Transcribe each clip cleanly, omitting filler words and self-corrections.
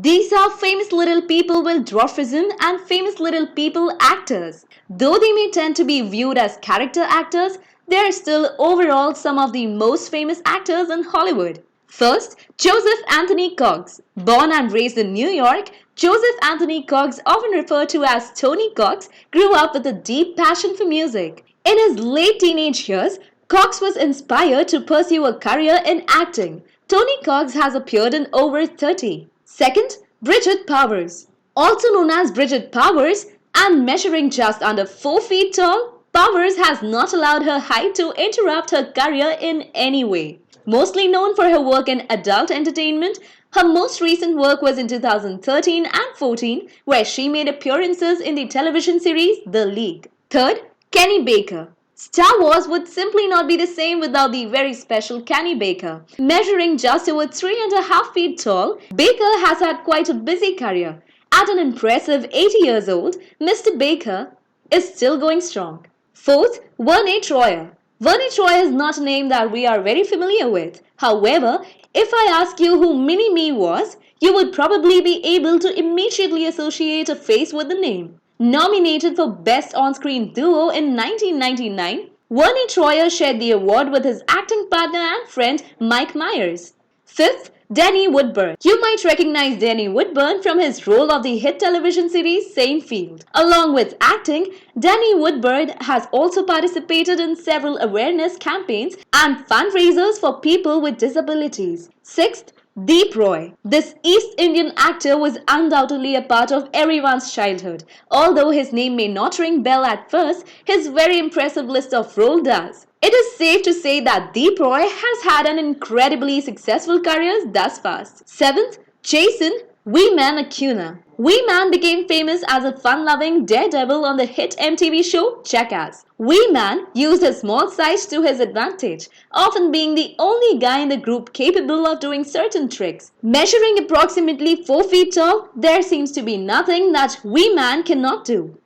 These are famous little people with dwarfism and famous little people actors. Though they may tend to be viewed as character actors, they are still overall some of the most famous actors in Hollywood. First, Joseph Anthony Cox. Born and raised in New York, Joseph Anthony Cox, often referred to as Tony Cox, grew up with a deep passion for music. In his late teenage years, Cox was inspired to pursue a career in acting. Tony Cox has appeared in over 30. Second, Bridget Powers. Also known as Bridget Powers and measuring just under 4 feet tall, Powers has not allowed her height to interrupt her career in any way. Mostly known for her work in adult entertainment, her most recent work was in 2013 and 14, where she made appearances in the television series The League. Third, Kenny Baker. Star Wars would simply not be the same without the very special Kenny Baker. Measuring just over 3.5 feet tall, Baker has had quite a busy career. At an impressive 80 years old, Mr. Baker is still going strong. Fourth, Verne Troyer. Verne Troyer is not a name that we are very familiar with. However, if I ask you who Mini-Me was, you would probably be able to immediately associate a face with the name. Nominated for Best On-Screen Duo in 1999, Verne Troyer shared the award with his acting partner and friend Mike Myers. Fifth, Danny Woodburn. You might recognize Danny Woodburn from his role of the hit television series Seinfeld. Along with acting, Danny Woodburn has also participated in several awareness campaigns and fundraisers for people with disabilities. Sixth, Deep Roy. This East Indian actor was undoubtedly a part of everyone's childhood. Although his name may not ring bell at first, his very impressive list of roles does. It is safe to say that Deep Roy has had an incredibly successful career thus far. Seventh, Jason WeMan Acuna. WeMan became famous as a fun-loving daredevil on the hit MTV show Jackass. WeMan used his small size to his advantage, often being the only guy in the group capable of doing certain tricks. Measuring approximately 4 feet tall, there seems to be nothing that WeMan cannot do.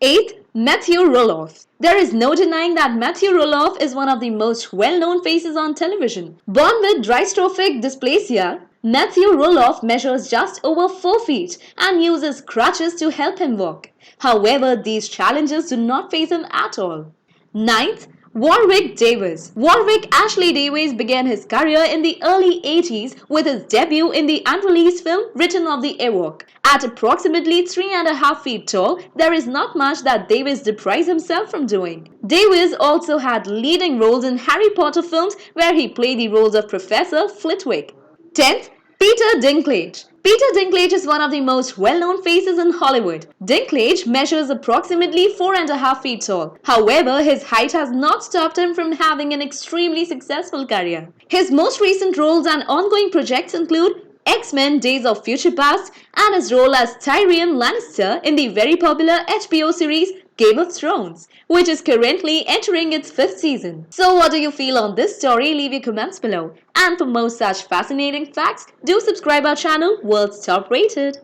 8th, Matthew Roloff. There is no denying that Matthew Roloff is one of the most well-known faces on television. Born with dystrophic dysplasia, Matthew Roloff measures just over 4 feet and uses crutches to help him walk. However, these challenges do not faze him at all. 9th, Warwick Davis. Warwick Ashley Davis began his career in the early 80s with his debut in the unreleased film Return of the Ewok. At approximately 3.5 feet tall, there is not much that Davis deprives himself from doing. Davis also had leading roles in Harry Potter films where he played the roles of Professor Flitwick. 10th, Peter Dinklage. Peter Dinklage is one of the most well-known faces in Hollywood. Dinklage measures approximately 4.5 feet tall. However, his height has not stopped him from having an extremely successful career. His most recent roles and ongoing projects include X-Men Days of Future Past and his role as Tyrion Lannister in the very popular HBO series Game of Thrones, which is currently entering its 5th season. So what do you feel on this story? Leave your comments below. And for more such fascinating facts, do subscribe our channel, World's Top Rated.